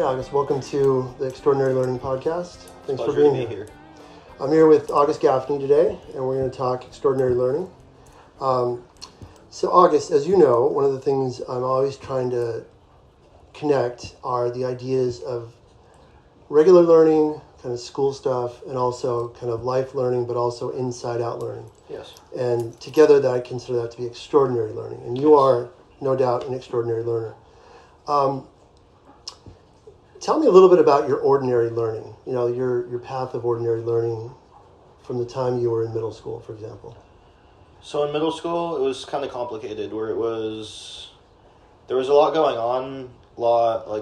Yeah, August, welcome to the XtraOrdinary Learning Podcast. Thanks for Pleasure being to be here. I'm here with August Gaffney today, and we're going to talk extraordinary learning. So August, as you know, one of the things I'm always trying to connect are the ideas of regular learning, kind of school stuff, and also kind of life learning, but also inside-out learning. Yes. And together that I consider that to be extraordinary learning. And you are, no doubt, an extraordinary learner. Tell me a little bit about your ordinary learning, your path of ordinary learning from the time you were in middle school, for example. So in middle school, it was kind of complicated where there was a lot going on,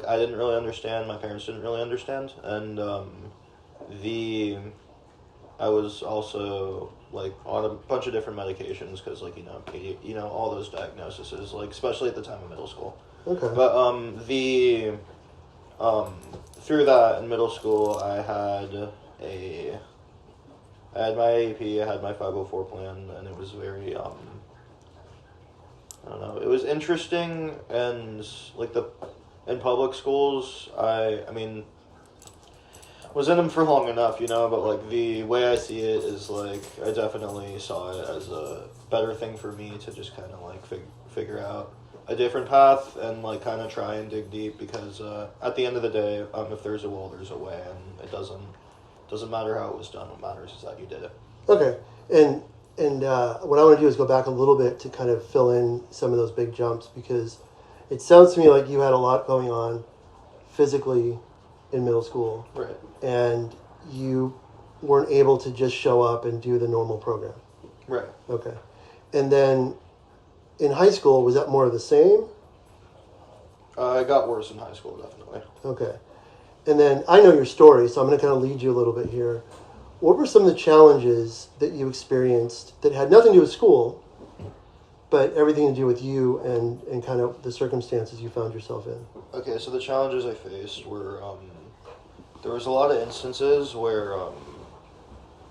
I didn't really understand, my parents didn't really understand, and I was also on a bunch of different medications because all those diagnoses, especially at the time of middle school. Okay. But through that in middle school, I had my AAP, I had my 504 plan, and it was very, I don't know, it was interesting, and in public schools, I was in them for long enough, but the way I see it is I definitely saw it as a better thing for me to just kind of figure out a different path and kind of try and dig deep, because at the end of the day, if there's a will, there's a way, and it doesn't matter how it was done. What matters is that you did it. Okay, and what I want to do is go back a little bit to kind of fill in some of those big jumps, because it sounds to me like you had a lot going on physically in middle school. Right. And you weren't able to just show up and do the normal program. Right. Okay. And then in high school, was that more of the same? It got worse in high school, definitely. Okay. And then I know your story, so I'm going to kind of lead you a little bit here. What were some of the challenges that you experienced that had nothing to do with school, but everything to do with you and kind of the circumstances you found yourself in? Okay, so the challenges I faced were, there was a lot of instances where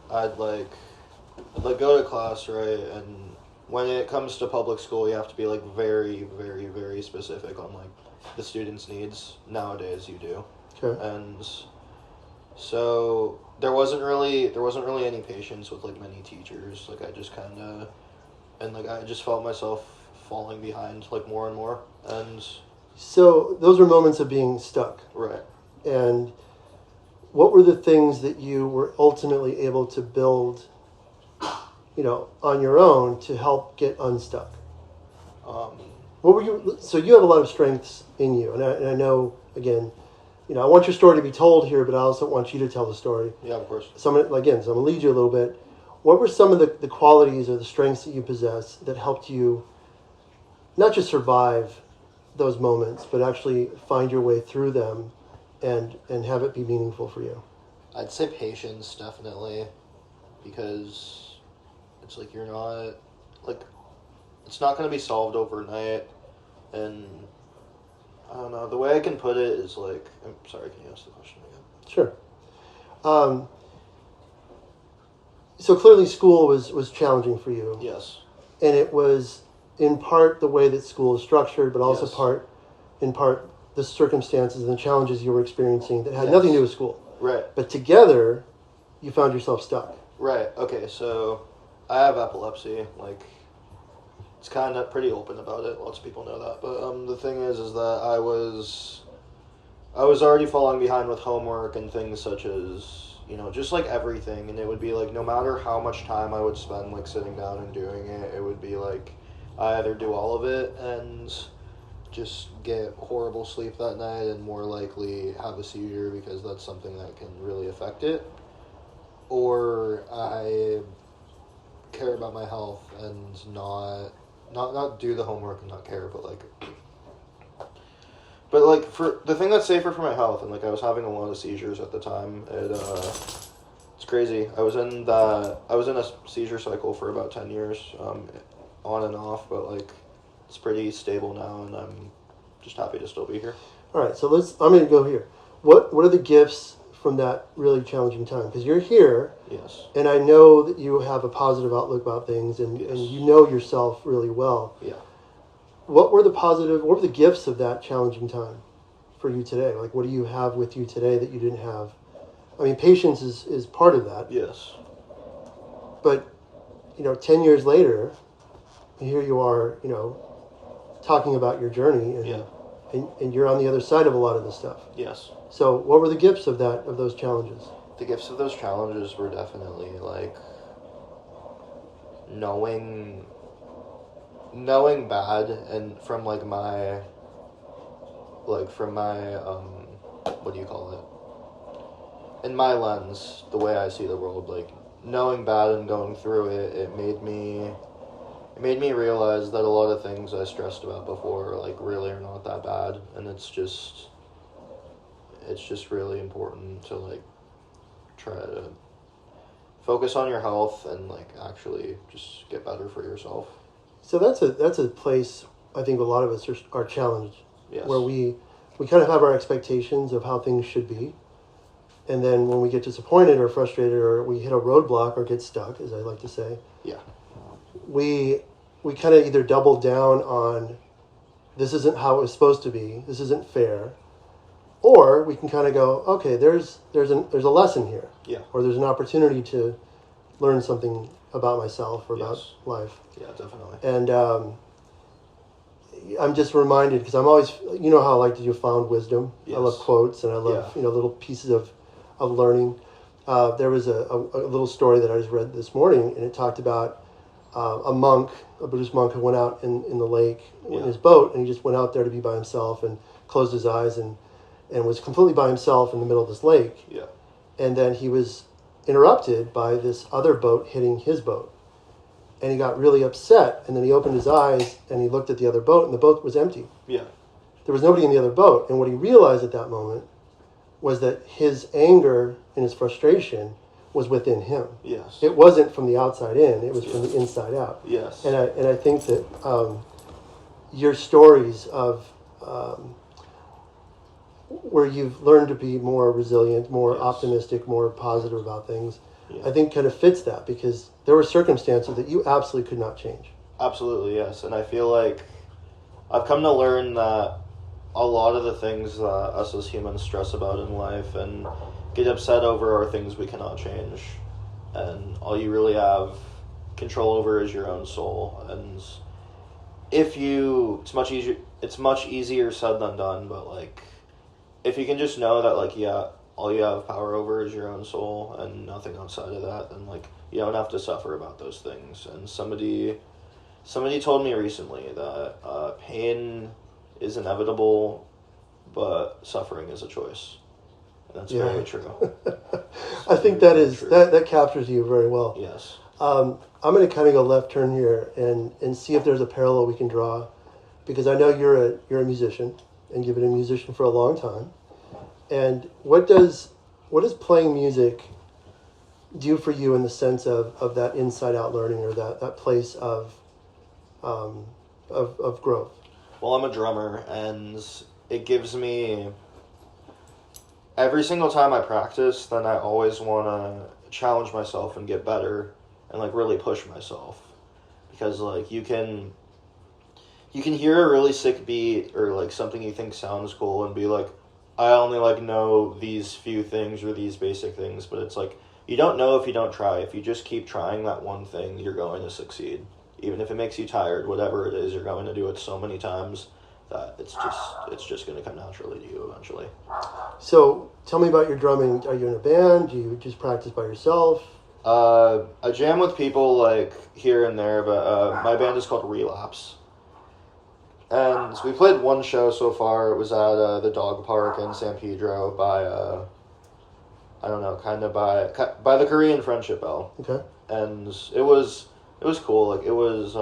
I'd go to class, right, and when it comes to public school, you have to be very, very, very specific on the students' needs. Nowadays, you do. Okay. And so there wasn't really any patience with many teachers. I just I just felt myself falling behind more and more. And so those were moments of being stuck. right. And what were the things that you were ultimately able to build, on your own to help get unstuck? What were you? So you have a lot of strengths in you, and I know, again, I want your story to be told here, but I also want you to tell the story. Yeah, of course. So I'm going to lead you a little bit. What were some of the qualities or the strengths that you possess that helped you not just survive those moments, but actually find your way through them and have it be meaningful for you? I'd say patience, definitely, because it's you're not, it's not going to be solved overnight, and I don't know, the way I can put it is I'm sorry, can you ask the question again? Sure. So clearly school was challenging for you. Yes. And it was in part the way that school is structured, but also Yes. in part the circumstances and the challenges you were experiencing that had Yes. nothing to do with school. Right. But together, you found yourself stuck. Right, okay, so I have epilepsy, it's kind of pretty open about it, lots of people know that, but the thing is that I was already falling behind with homework and things such as, just everything, and it would be no matter how much time I would spend sitting down and doing it, it would be I either do all of it and just get horrible sleep that night and more likely have a seizure because that's something that can really affect it, or I care about my health and not do the homework and not care, but for the thing that's safer for my health, and I was having a lot of seizures at the time. It's crazy. I was in a seizure cycle for about 10 years, on and off, but it's pretty stable now, and I'm just happy to still be here. All right, so I'm going to go here. What are the gifts from that really challenging time? Because you're here, Yes. and I know that you have a positive outlook about things, and you know yourself really well. Yeah. What were the gifts of that challenging time for you today? Like, what do you have with you today that you didn't have? I mean, patience is part of that. Yes. But, 10 years later, here you are, talking about your journey, and you're on the other side of a lot of this stuff. Yes. So, what were the gifts of those challenges? The gifts of those challenges were definitely like knowing bad, and from my what do you call it? In my lens, the way I see the world, like knowing bad and going through it, it made me realize that a lot of things I stressed about before, like, really are not that bad, and it's just really important to like try to focus on your health and like actually just get better for yourself. So that's a place I think a lot of us are challenged. Yes. Where we kind of have our expectations of how things should be, and then when we get disappointed or frustrated or we hit a roadblock or get stuck, as I like to say, we kind of either double down on this isn't how it was supposed to be, this isn't fair, or we can kind of go, okay, there's a lesson here, or there's an opportunity to learn something about myself or about life. Yeah, definitely. And I'm just reminded, because I'm always, how I like to do found wisdom. Yes. I love quotes, and I love little pieces of learning. There was a little story that I just read this morning, and it talked about a Buddhist monk who went out in the lake in his boat, and he just went out there to be by himself and closed his eyes and was completely by himself in the middle of this lake. Yeah. And then he was interrupted by this other boat hitting his boat. And he got really upset, and then he opened his eyes and he looked at the other boat, and the boat was empty. Yeah. There was nobody in the other boat. And what he realized at that moment was that his anger and his frustration was within him. Yes. It wasn't from the outside in, it was from the inside out. Yes. And I think that your stories of where you've learned to be more resilient, more optimistic, more positive about things, I think kind of fits that, because there were circumstances that you absolutely could not change. Absolutely, yes. And I feel like I've come to learn that a lot of the things that us as humans stress about in life and get upset over are things we cannot change. And all you really have control over is your own soul. And it's much easier said than done, but like, if you can just know that, like, all you have power over is your own soul and nothing outside of that, then like you don't have to suffer about those things. And somebody told me recently that pain is inevitable, but suffering is a choice. And that's very true. I think that captures you very well. Yes. I'm going to kind of go left turn here and see if there's a parallel we can draw, because I know you're a musician, and you've been a musician for a long time. And what does playing music do for you in the sense of that inside out learning, or that place of growth? Well, I'm a drummer, and it gives me, every single time I practice, then I always want to challenge myself and get better and like really push myself, because like you can hear a really sick beat or like something you think sounds cool and be like, I only like know these few things or these basic things, but it's like, you don't know if you don't try. If you just keep trying that one thing, you're going to succeed. Even if it makes you tired, whatever it is, you're going to do it so many times that it's just going to come naturally to you eventually. So tell me about your drumming. Are you in a band? Do you just practice by yourself? I jam with people like here and there, but my band is called Relapse. And we played one show so far. It was at the dog park in San Pedro by, by the Korean Friendship Bell. Okay. And it was cool. Like, it was,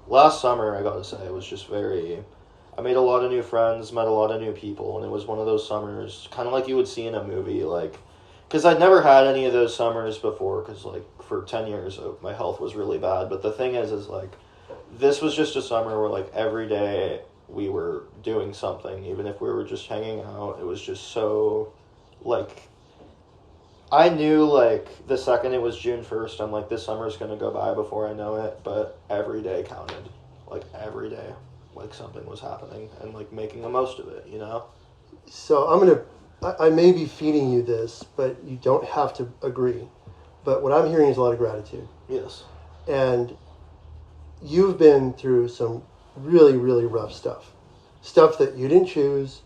last summer, I gotta say, it was just I made a lot of new friends, met a lot of new people, and it was one of those summers, kind of like you would see in a movie, like, because I'd never had any of those summers before, because, like, for 10 years, my health was really bad. But the thing is like, this was just a summer where, like, every day we were doing something, even if we were just hanging out. It was just so, like, I knew, like, the second it was June 1st, I'm like, this summer's going to go by before I know it, but every day counted. Like, every day, like, something was happening, and, like, making the most of it, you know? So I may be feeding you this, but you don't have to agree. But what I'm hearing is a lot of gratitude. Yes. And you've been through some really, really rough stuff. Stuff that you didn't choose,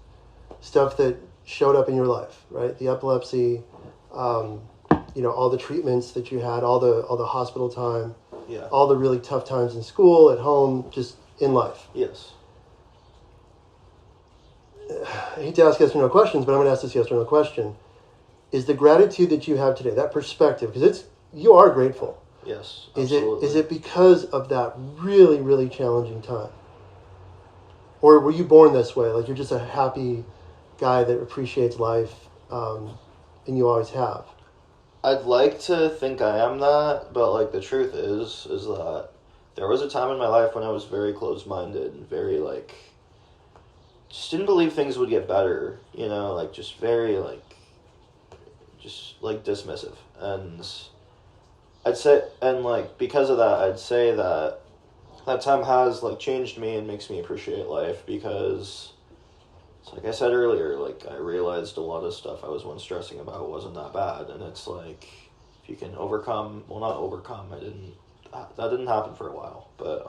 stuff that showed up in your life, right? The epilepsy, all the treatments that you had, all the hospital time, all the really tough times in school, at home, just in life. Yes. I hate to ask yes or no questions, but I'm going to ask this yes or no question. Is the gratitude that you have today, that perspective, because you are grateful. Yes, absolutely. Is it because of that really, really challenging time? Or were you born this way? Like you're just a happy guy that appreciates life, and you always have? I'd like to think I am that, but like the truth is that there was a time in my life when I was very closed-minded and very like, just didn't believe things would get better, like just very like, just like dismissive. And I'd say, and like because of that, I'd say that time has like changed me and makes me appreciate life, because it's like I said earlier, like I realized a lot of stuff I was once stressing about wasn't that bad. And it's like, if you can that didn't happen for a while, but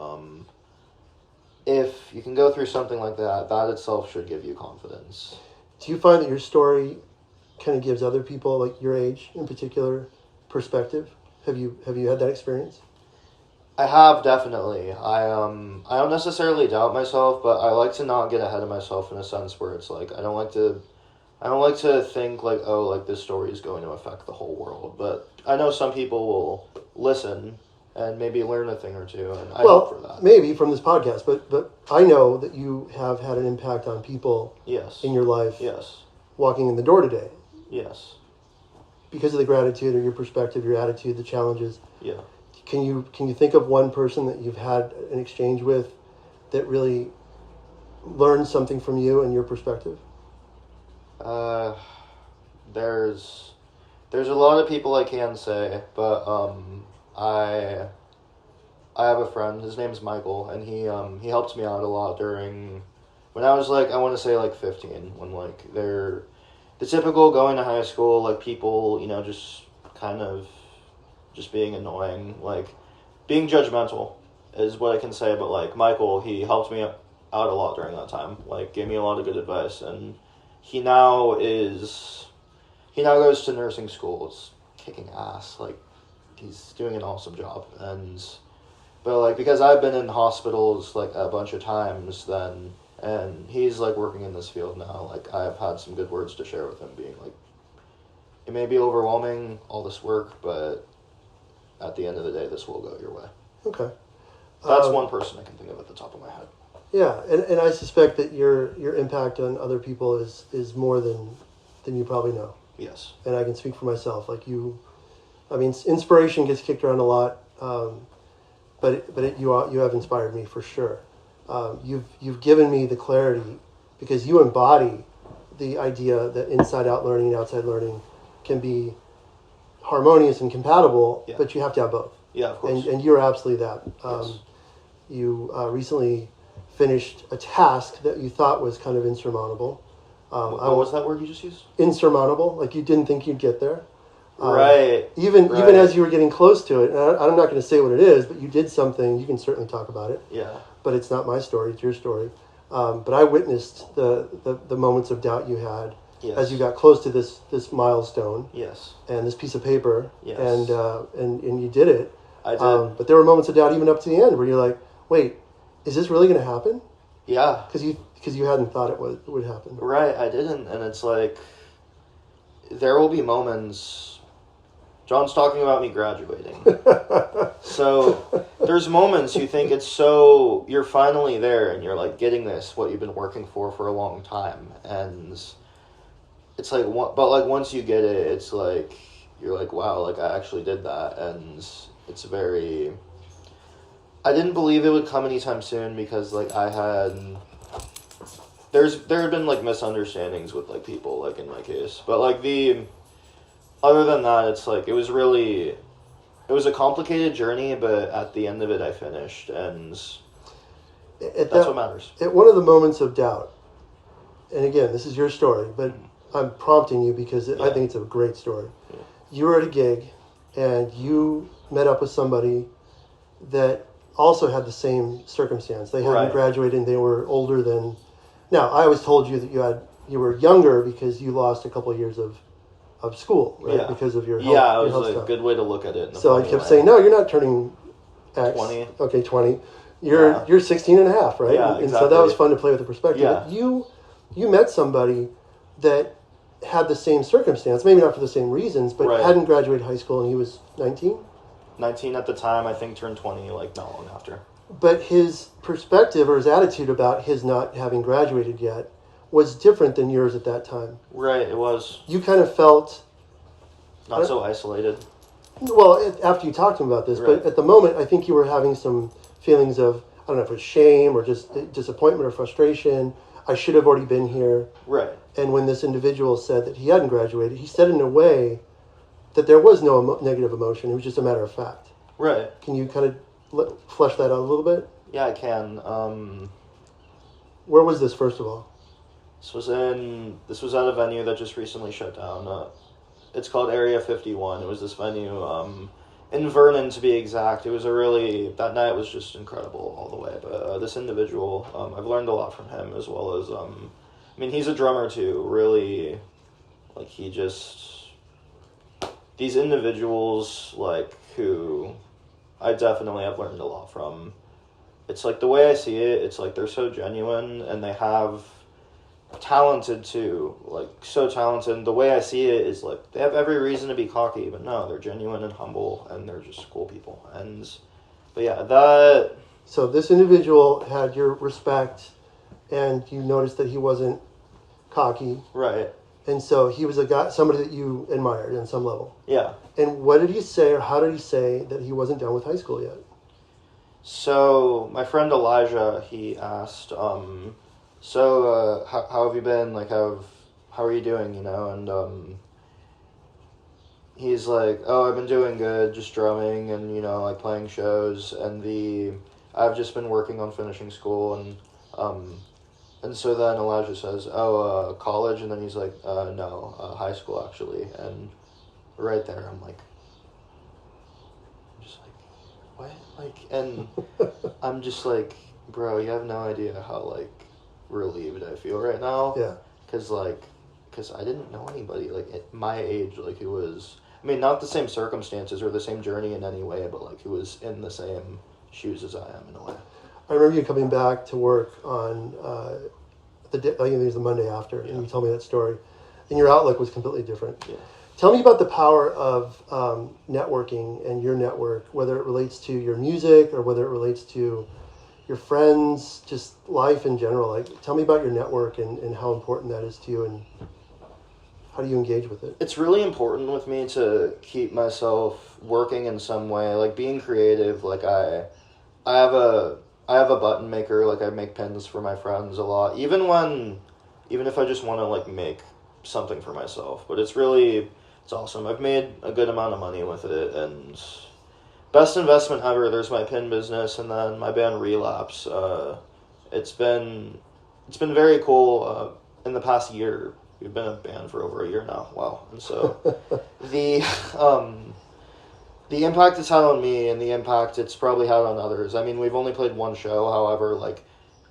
if you can go through something like that, that itself should give you confidence. Do you find that your story kind of gives other people, like your age in particular, perspective? Have you had that experience? I have, definitely. I don't necessarily doubt myself, but I like to not get ahead of myself in a sense where it's like I don't like to think like, oh, like this story is going to affect the whole world. But I know some people will listen and maybe learn a thing or two, and I hope for that. Maybe from this podcast, but I know that you have had an impact on people in your life. Yes. Walking in the door today. Yes. Because of the gratitude or your perspective, your attitude, the challenges. Yeah. Can you think of one person that you've had an exchange with that really learned something from you and your perspective? There's a lot of people I can say, but I have a friend. His name's Michael, and he helped me out a lot during when I was like, I want to say like 15, when like they're the typical going to high school, like people, just kind of just being annoying, like being judgmental is what I can say. But like Michael, he helped me out a lot during that time, like gave me a lot of good advice, and he now goes to nursing school. It's kicking ass. Like he's doing an awesome job. But like because I've been in hospitals like a bunch of times then, and he's like working in this field now, like I've had some good words to share with him, being like, it may be overwhelming, all this work, but at the end of the day, this will go your way. Okay. That's one person I can think of at the top of my head. Yeah, and I suspect that your impact on other people is more than you probably know. Yes. And I can speak for myself. Like inspiration gets kicked around a lot, but you have inspired me for sure. You've given me the clarity, because you embody the idea that inside-out learning and outside learning can be harmonious and compatible, but you have to have both. Yeah, of course. And you're absolutely that. Yes. You recently finished a task that you thought was kind of insurmountable. What was that word you just used? Insurmountable, like you didn't think you'd get there. Right. Even as you were getting close to it, and I'm not going to say what it is, but you did something. You can certainly talk about it. Yeah. But it's not my story; it's your story. But I witnessed the moments of doubt you had as you got close to this milestone. Yes. And this piece of paper. Yes. And you did it. I did. But there were moments of doubt even up to the end where you're like, wait, is this really going to happen? Yeah. Because you hadn't thought it would happen. Right, I didn't. And it's like, there will be moments. John's talking about me graduating. So there's moments you think you're finally there and you're like getting what you've been working for a long time. And it's like, but like once you get it, it's like, you're like, wow, like I actually did that. And it's I didn't believe it would come anytime soon, because like there had been like misunderstandings with like people, like in my case, but like other than that, it's like it was a complicated journey, but at the end of it I finished, and that's what matters. At one of the moments of doubt, and again, this is your story, but I'm prompting you because I think it's a great story. Yeah. You were at a gig, and you met up with somebody that also had the same circumstance. They hadn't graduated, and they were older than... Now, I always told you that you were younger because you lost a couple of years of school, right? Yeah. Because of your health. Yeah, it your was health a good way to look at it. So I kept saying, no, you're not turning X. 20. Okay, 20. You're 16 and a half, right? Yeah, and so that was fun to play with the perspective. Yeah. But you met somebody that had the same circumstance, maybe not for the same reasons, but hadn't graduated high school, and he was 19? 19 at the time, I think turned 20 like not long after. But his perspective or his attitude about his not having graduated yet was different than yours at that time. Right, it was. You kind of felt... Not so isolated. Well, after you talked to him about this, but at the moment, I think you were having some feelings of, I don't know if it was shame or just disappointment or frustration. I should have already been here. Right. And when this individual said that he hadn't graduated, he said in a way that there was no negative emotion. It was just a matter of fact. Right. Can you kind of flesh that out a little bit? Yeah, I can. Where was this, first of all? This was at a venue that just recently shut down. It's called Area 51. It was this venue in Vernon, to be exact. It was that night was just incredible all the way. But this individual, I've learned a lot from him, as well as, he's a drummer too. Really, these individuals, who I definitely have learned a lot from. It's the way I see it, it's they're so genuine, and they have talented too, so talented. And the way I see it is they have every reason to be cocky, but no, they're genuine and humble, and they're just cool people. So this individual had your respect, and you noticed that he wasn't cocky. Right. And so he was somebody that you admired on some level. Yeah. And what did he say, or how did he say that he wasn't done with high school yet? So my friend Elijah, he asked, how have you been? How are you doing? And he's like, oh, I've been doing good, just drumming and playing shows, and I've just been working on finishing school, and so then Elijah says, oh, college, and then he's like, no, high school actually, and right there I'm just what? And I'm just bro, you have no idea how relieved I feel right now. Yeah. Because I didn't know anybody at my age who was, not the same circumstances or the same journey in any way, but who was in the same shoes as I am in a way. I remember you coming back to work on I think it was the Monday after, and you told me that story, and your outlook was completely different. Yeah. Tell me about the power of networking and your network, whether it relates to your music or whether it relates to your friends, just life in general. Tell me about your network and how important that is to you, and how do you engage with it? It's really important with me to keep myself working in some way, being creative. I have a button maker. I make pins for my friends a lot, even if I just want to make something for myself. But it's awesome. I've made a good amount of money with it, and best investment ever. There's my pin business, and then my band Relapse. It's been very cool. In the past year, we've been a band for over a year now. Wow! And so the impact it's had on me, and the impact it's probably had on others. We've only played one show. However,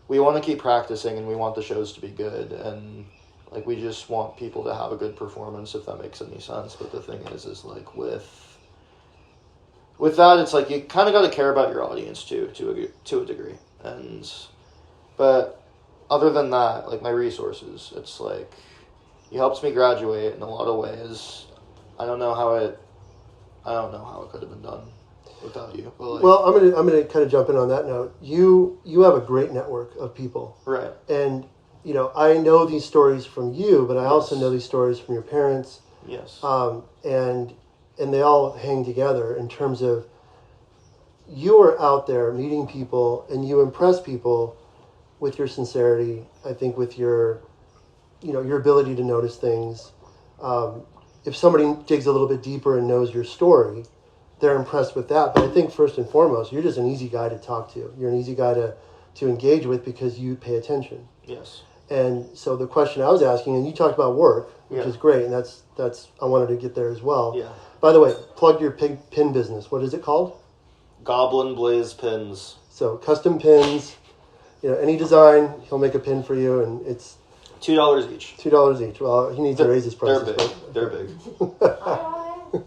we want to keep practicing, and we want the shows to be good, and we just want people to have a good performance, if that makes any sense. But the thing is with that, it's you kind of got to care about your audience too, to a degree. But other than that, my resources, it's it helps me graduate in a lot of ways. I don't know how it could have been done without you. But well, I'm gonna kind of jump in on that note. You have a great network of people, right? And I know these stories from you, but I also know these stories from your parents. Yes. And they all hang together in terms of you are out there meeting people, and you impress people with your sincerity. I think with your ability to notice things. If somebody digs a little bit deeper and knows your story, they're impressed with that. But I think first and foremost, you're just an easy guy to talk to. You're an easy guy to engage with because you pay attention. Yes. And so the question I was asking, and you talked about work, which Yeah. is great, and that's I wanted to get there as well. Yeah. By the way, plug your pin business. What is it called? Goblin Blaze Pins. So custom pins, any design, he'll make a pin for you, and it's $2 each. $2 each. Well, he needs to raise his prices. They're big. They're big.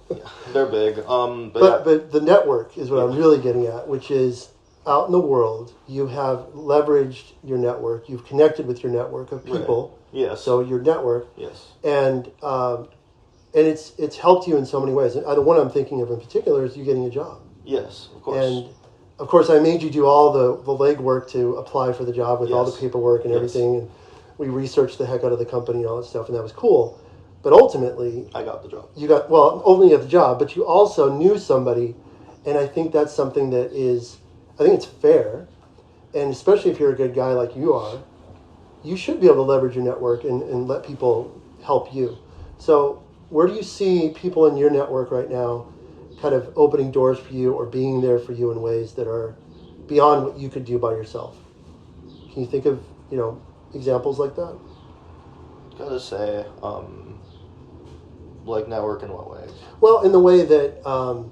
Yeah, they're big. But the network is what I'm really getting at, which is out in the world, you have leveraged your network. You've connected with your network of people. Right. Yes. So your network. Yes. And it's helped you in so many ways. And the one I'm thinking of in particular is you getting a job. Yes, of course. And of course, I made you do all the legwork to apply for the job with all the paperwork and everything. And we researched the heck out of the company and all that stuff, and that was cool. But ultimately, I got the job. Only you got the job, but you also knew somebody, and I think that's something that is, I think it's fair, and especially if you're a good guy like you are, you should be able to leverage your network and let people help you. So where do you see people in your network right now kind of opening doors for you or being there for you in ways that are beyond what you could do by yourself? Can you think of, examples like that? Gotta say, like network in what way? Well, in the way that, in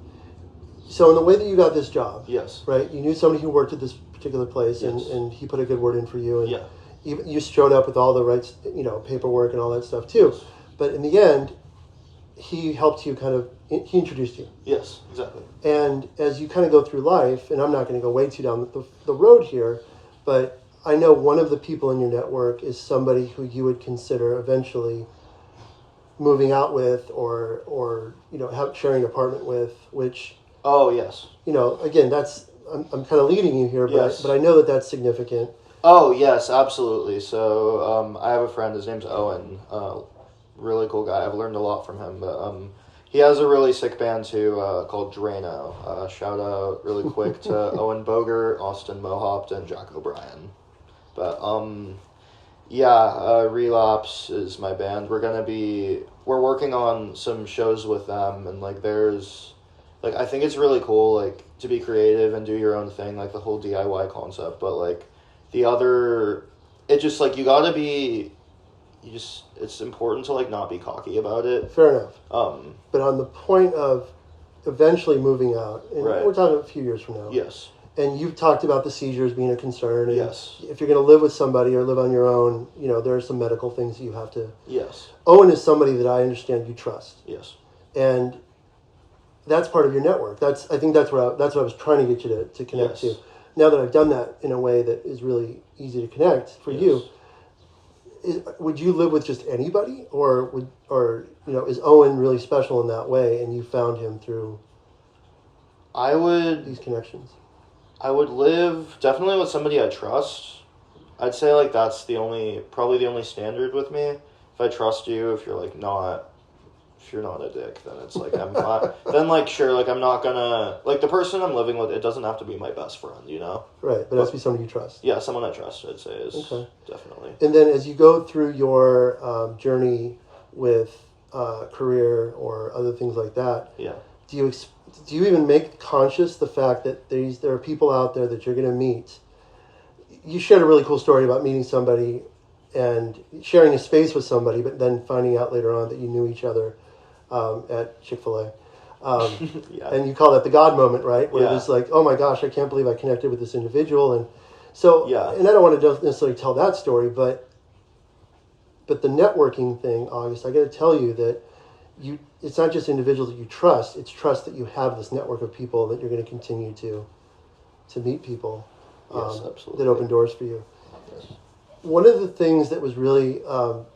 the way that you got this job. Yes. Right? You knew somebody who worked at this particular place, Yes. and he put a good word in for you. And Yeah. you showed up with all the right, paperwork and all that stuff too. Yes. But in the end, he helped you he introduced you. Yes, exactly. And as you kind of go through life, and I'm not going to go way too down the road here, but I know one of the people in your network is somebody who you would consider eventually moving out with or sharing an apartment with, which... Oh, yes. Again, I'm kind of leading you here, but I know that that's significant. Oh, yes, absolutely. So I have a friend, his name's Owen, really cool guy. I've learned a lot from him, but he has a really sick band too called Drano. Shout out really quick to Owen Boger, Austin Mohopt, and Jack O'Brien. But Relapse is my band. We're working on some shows with them, and I think it's really cool, to be creative and do your own thing, the whole DIY concept. But, it's important to, not be cocky about it. Fair enough. But on the point of eventually moving out, and we're talking a few years from now. Yes. And you've talked about the seizures being a concern. And yes. If you're going to live with somebody or live on your own, there are some medical things that you have to... Yes. Owen is somebody that I understand you trust. Yes. And... that's part of your network. I think that's what I was trying to get you to connect to. Now that I've done that in a way that is really easy to connect for you, would you live with just anybody, or is Owen really special in that way, and you found him through these connections? I would live definitely with somebody I trust. I'd say that's probably the only standard with me. If I trust you, if you're if you're not a dick, then it's I'm fine. Then sure, I'm not gonna the person I'm living with. It doesn't have to be my best friend, Right, but it has to be somebody you trust. Yeah, someone I trust. I'd say is definitely. And then as you go through your journey with career or other things like that, do you even make conscious the fact that there are people out there that you're going to meet? You shared a really cool story about meeting somebody and sharing a space with somebody, but then finding out later on that you knew each other at Chick-fil-A. And you call that the God moment, right? Where it's oh my gosh, I can't believe I connected with this individual. And so, and I don't want to necessarily tell that story, but the networking thing, August, I got to tell you that it's not just individuals that you trust, it's trust that you have this network of people that you're going to continue to meet people that open doors for you. Yes. One of the things that was really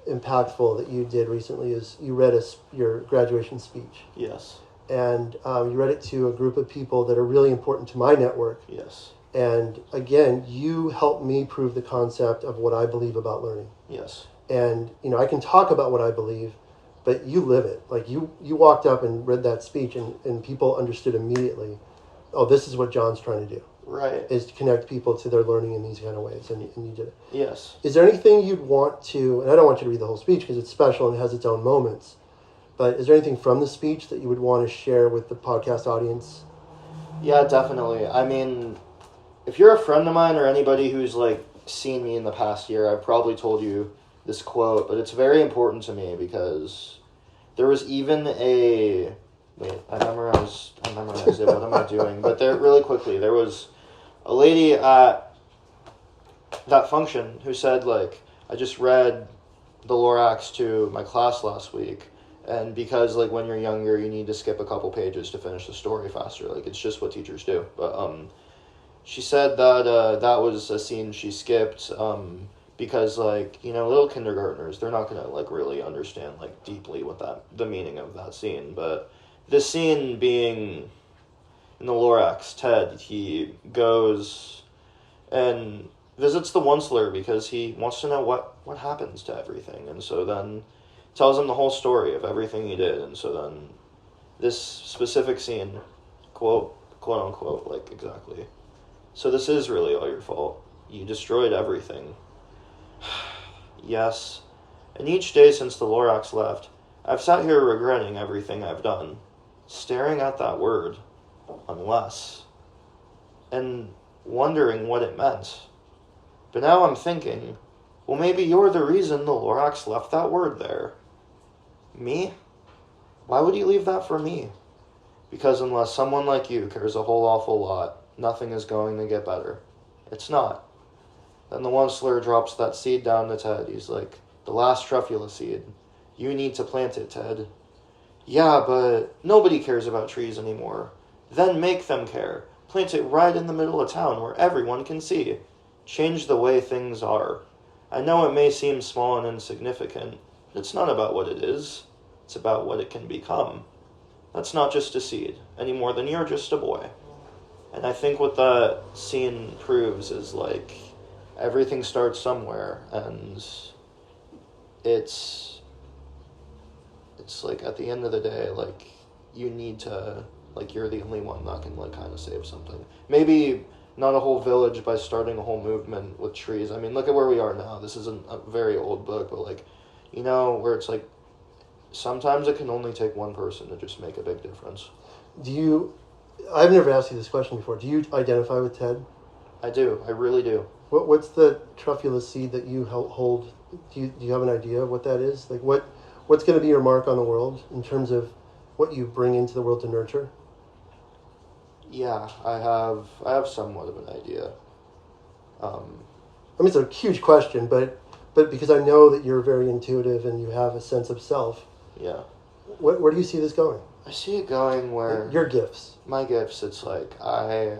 impactful that you did recently is you read your graduation speech. Yes. And you read it to a group of people that are really important to my network. Yes. And again, you helped me prove the concept of what I believe about learning. Yes. And, I can talk about what I believe, but you live it. You walked up and read that speech and people understood immediately, oh, this is what John's trying to do. Right. Is to connect people to their learning in these kind of ways, and you did it. Yes. Is there anything you'd want to, and I don't want you to read the whole speech because it's special and it has its own moments, but is there anything from the speech that you would want to share with the podcast audience? Yeah, definitely. I mean, if you're a friend of mine or anybody who's seen me in the past year, I've probably told you this quote, but it's very important to me because there was even a... Wait, I memorized it. What am I doing? But really quickly, there was a lady at that function who said, like, I just read the Lorax to my class last week, and because, like, when you're younger, you need to skip a couple pages to finish the story faster. Like, it's just what teachers do. But she said that that was a scene she skipped because, like, you know, little kindergartners, they're not going to, like, really understand, like, deeply the meaning of that scene. But this scene being in the Lorax, Ted, he goes and visits the Onceler because he wants to know what happens to everything. And so then tells him the whole story of everything he did. And so then this specific scene, quote unquote, like, exactly. So this is really all your fault. You destroyed everything. Yes. And each day since the Lorax left, I've sat here regretting everything I've done, staring at that word, unless, and wondering what it meant. But now I'm thinking, well, maybe you're the reason the Lorax left that word there. Me? Why would you leave that for me? Because unless someone like you cares a whole awful lot, nothing is going to get better. It's not. Then the Onceler drops that seed down to Ted. He's like, the last truffula seed. You need to plant it, Ted. Yeah, but nobody cares about trees anymore. Then make them care. Plant it right in the middle of town where everyone can see. Change the way things are. I know it may seem small and insignificant. It's not about what it is. It's about what it can become. That's not just a seed, any more than you're just a boy. And I think what that scene proves is, like, everything starts somewhere, and it's like, at the end of the day, like, you need to, like, you're the only one that can, like, kind of save something. Maybe not a whole village by starting a whole movement with trees. I mean, look at where we are now. This isn't a very old book, but, like, you know, where it's like, sometimes it can only take one person to just make a big difference. I've never asked you this question before. Do you identify with Ted? I do. I really do. What's the truffula seed that you hold? Do you have an idea of what that is? Like, what's going to be your mark on the world in terms of what you bring into the world to nurture? Yeah, I have somewhat of an idea. I mean, it's a huge question, but because I know that you're very intuitive and you have a sense of self. Yeah. Where do you see this going? I see it going where... Your gifts. My gifts, it's like, I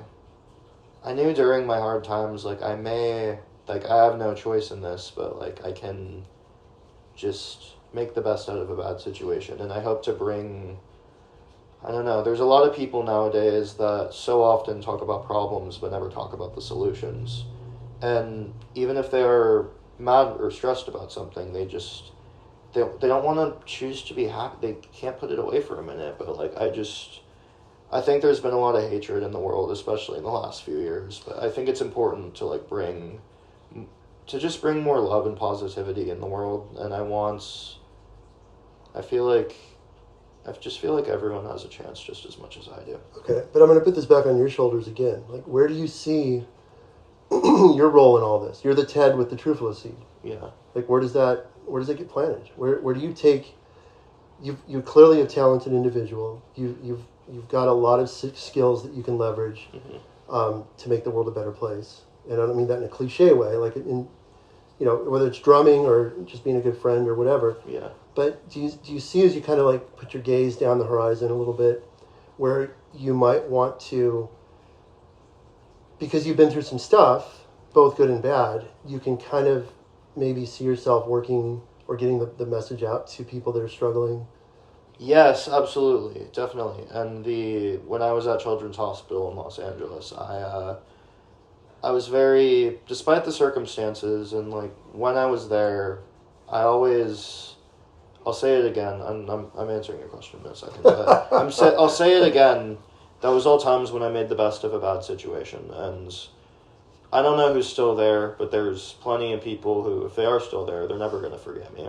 knew during my hard times, like, I have no choice in this, but, like, I can just make the best out of a bad situation. And I hope to bring... I don't know, there's a lot of people nowadays that so often talk about problems but never talk about the solutions. And even if they are mad or stressed about something, they don't want to choose to be happy. They can't put it away for a minute. But, like, I think there's been a lot of hatred in the world, especially in the last few years. But I think it's important to, like, bring more love and positivity in the world. And I just feel like everyone has a chance just as much as I do. Okay, but I'm going to put this back on your shoulders again. Like, where do you see your role in all this? You're the Ted with the truffula seed. Yeah. Like, where does it get planted? Where do you take? You're clearly a talented individual. You've got a lot of skills that you can leverage to make the world a better place. And I don't mean that in a cliche way, like in, you know, whether it's drumming or just being a good friend or whatever. Yeah. But do you see, as you kind of, like, put your gaze down the horizon a little bit, where you might want to, because you've been through some stuff, both good and bad, you can kind of maybe see yourself working or getting the message out to people that are struggling? Yes, absolutely, definitely. And when I was at Children's Hospital in Los Angeles, I was very, despite the circumstances, and, like, when I was there, I'll say it again. I'm answering your question in a second. But I'll say it again. That was all times when I made the best of a bad situation, and I don't know who's still there, but there's plenty of people who, if they are still there, they're never going to forget me.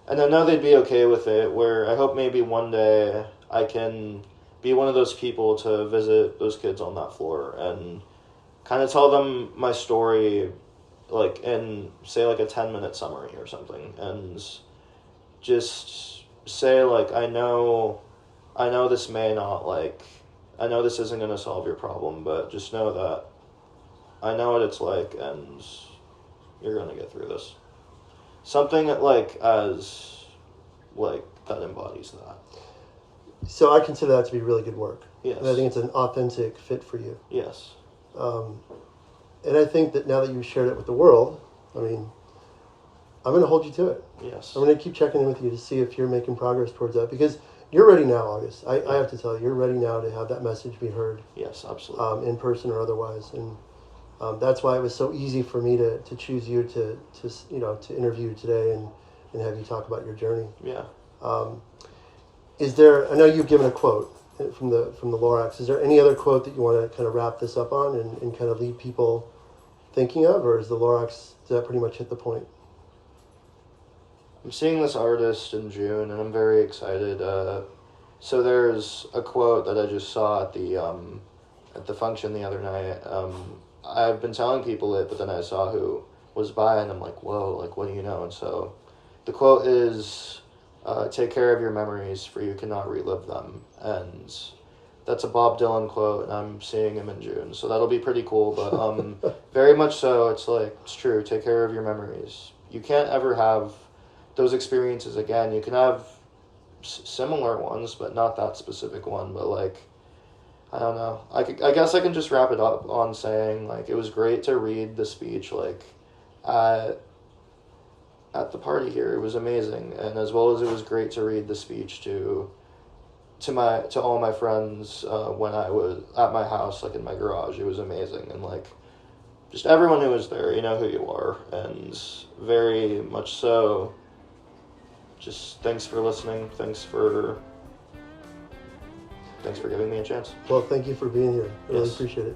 And I know they'd be okay with it, where I hope maybe one day I can be one of those people to visit those kids on that floor and kind of tell them my story, like in, say, like a 10-minute summary or something, and just say, like, I know this may not, like, I know this isn't going to solve your problem, but just know that I know what it's like, and you're going to get through this. Something that, like, that embodies that. So I consider that to be really good work. Yes. And I think it's an authentic fit for you. Yes. And I think that now that you've shared it with the world, I mean, I'm going to hold you to it. Yes. I'm going to keep checking in with you to see if you're making progress towards that, because you're ready now, August. I have to tell you, you're ready now to have that message be heard. Yes, absolutely. In person or otherwise. And that's why it was so easy for me to choose you to interview today and have you talk about your journey. Yeah. Is there, I know you've given a quote from the Lorax. Is there any other quote that you want to kind of wrap this up on and kind of leave people thinking of, or is the Lorax, does that pretty much hit the point? I'm seeing this artist in June, and I'm very excited. So there's a quote that I just saw at the function the other night. I've been telling people it, but then I saw who was by, and I'm like, whoa, like, what do you know? And so the quote is, take care of your memories, for you cannot relive them. And that's a Bob Dylan quote, and I'm seeing him in June, so that'll be pretty cool. But very much so, it's like, it's true, take care of your memories. You can't ever have those experiences again. You can have similar ones, but not that specific one. But, like, I don't know. I guess I can just wrap it up on saying, like, it was great to read the speech, like, at the party here. It was amazing. And as well as it was great to read the speech to all my friends when I was at my house, like, in my garage. It was amazing. And, like, just everyone who was there, you know who you are. And very much so, just thanks for listening. Thanks for giving me a chance. Well, thank you for being here. I really Yes. appreciate it.